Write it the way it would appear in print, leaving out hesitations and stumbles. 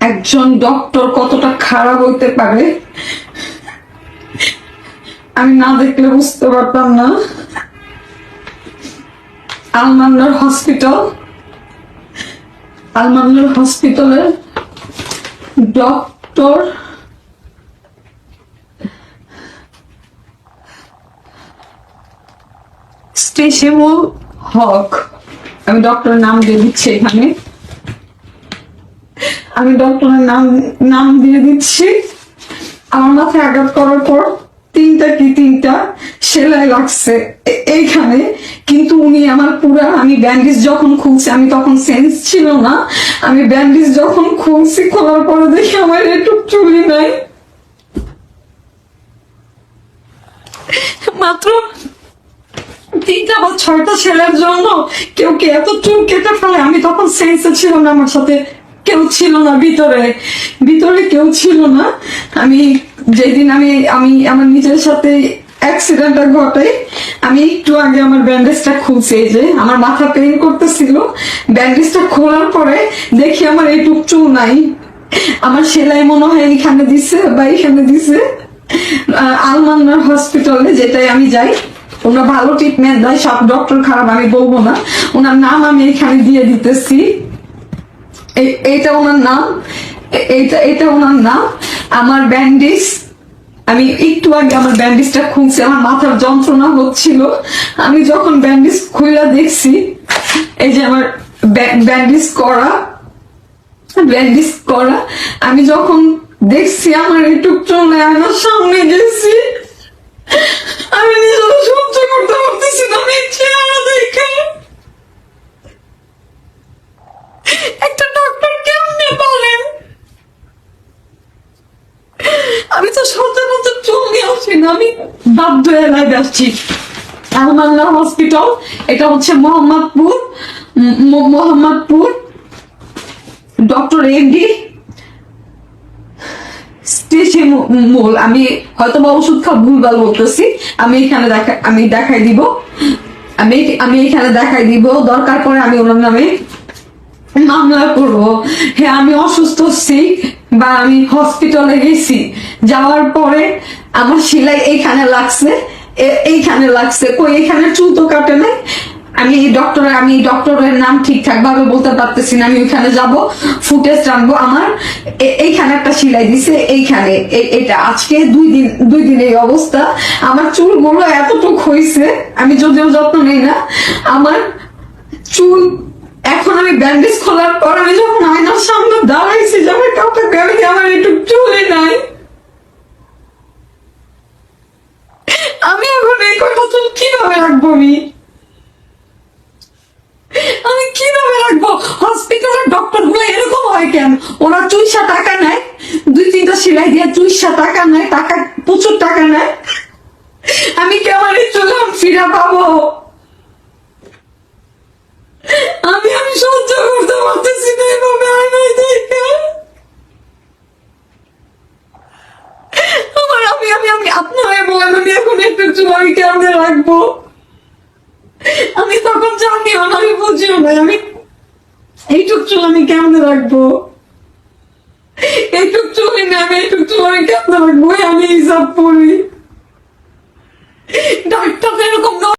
একজন ডক্টর কতটা খারাপ হইতে পারে আমি না দেখলে বুঝতে পারতাম না। আলমান্নার হসপিটালের ডক্টর স্টেশিমুল হক, আমি ডক্টরের নাম দিয়ে দিচ্ছি এখানে, আমি ডক্টরের নাম দিয়ে দিচ্ছি। আমার মাথায় আঘাত করার পর তিনটা সেলাই লাগছে এইখানে, কিন্তু উনি আমার পুরা, আমি ব্যান্ডেজ যখন খুলছি, আমি তখন সেন্স ছিল না, আমি ব্যান্ডেজ যখন খুলছি, খোলার পরে দেখি আমার একটু চুলি নাই, মাত্র 3টা বা 6টা সেলাইয়ের জন্য কেউ কি এত চুল কেটে ফেলে? আমি তখন সেন্সে ছিল না, আমার সাথে কেউ ছিল না, ভিতরে কেউ ছিল না। আমি যেদিন আমি আমার নিজের সাথে অ্যাক্সিডেন্টটা ঘটে, আমি একটু আগে আমার ব্যান্ডেজটা খুলছি, এই যে আমার মাথা পেইন করতেছিল, ব্যান্ডেজটা খোলার পরে দেখি আমার এইটুক চুল নাই। আমার সেলাই মনে হয় এখানে দিছে বা এখানে দিছে। আলমান্নার হসপিটালে যেটাই আমি যাই, ওনারা ভালো ট্রিটমেন্ট দেয়, সব ডক্টর খারাপ আমি বলবো না, ওনার নাম আমি এখানে দিয়ে দিতেছি, এইটা ওনার নাম, এটা ওনার নাম। আমার ব্যান্ডেজ, আমি একটু আগে আমার ব্যান্ডেজটা খুলছি, আমার মাথার যন্ত্রণা হচ্ছিল, আমি যখন ব্যান্ডেজ খুলে দেখছি, এই যে আমার ব্যান্ডেজ করা, আমি যখন দেখছি আমার একটু চলে আমার সামনে গেছি, আমি নিজেও সহ্য করতে পারতেছি না, আমি চেহারা দেখে একটা ডক্টর কেমনে বলেন, আমি তো সহ্য করতে চলে আসি না, আমি বাধ্য এলাকায় যাচ্ছি। আলমান্না হসপিটাল, এটা হচ্ছে মোহাম্মদপুর, ডক্টর এমডি স্টেশিমুল। আমি হয়তো বা ওষুধ খাওয়া ভুলভাল বলতেছি, আমি দেখাই দিব, আমি এখানে দেখাই দিব, দরকার পরে আমি ওনার নামে মামলা করবো। হ্যাঁ, আমি অসুস্থ সিক, বা আমি হসপিটালে গেছি, যাওয়ার পরে আমার সেলাই এইখানে লাগছে, কই এখানে চুল তো কাটে নাই। আমি ডক্টরের নাম ঠিকঠাক ভাবে বলতে পারতেছি না, আমি ওইখানে যাব, ফুটেজ রাখবো। আমার এইখানে একটা সেলাই দিছে, এইখানে, এটা আজকে 2 দিন এই অবস্থা। আমার চুলগুলো এতটুক হয়েছে, আমি যদিও যত্ন নেই না আমার চুল। এখন আমি ব্যান্ডেজ খোলার পর আমি যখন আয়নার সামনে দাঁড়াইছি, যখন কাউকে দেখি আমার একটু চুলে নাই, আমি এখন এই কয়টা চুল কিভাবে রাখবো? আমি কিভাবে রাখবো? হসপিটালের ডক্টর গুলো এরকম হয় কেন? ওরা 200 টাকা নেয়, 2-3টা সেলাই দিয়ে 200 টাকা নেয়, প্রচুর টাকা নেয়। আমি কেমন এই চুল ফিরে পাবো? আমি সহ্য করতে পারতেছি না এভাবে আয়নায় দেখে। আমি আপনারা বলেন, আমি এখন একটু চুল আমি কেমনে রাখবো? আমি তখন জানিও না, আমি বুঝিও না, আমি এইটুক চুল আমি কেমনে রাখবো? এইটুক চুলই না, আমি এইটুক চুল আমি কেমনে রাখবো? আমি হিসাব করি ডাক্তার এরকম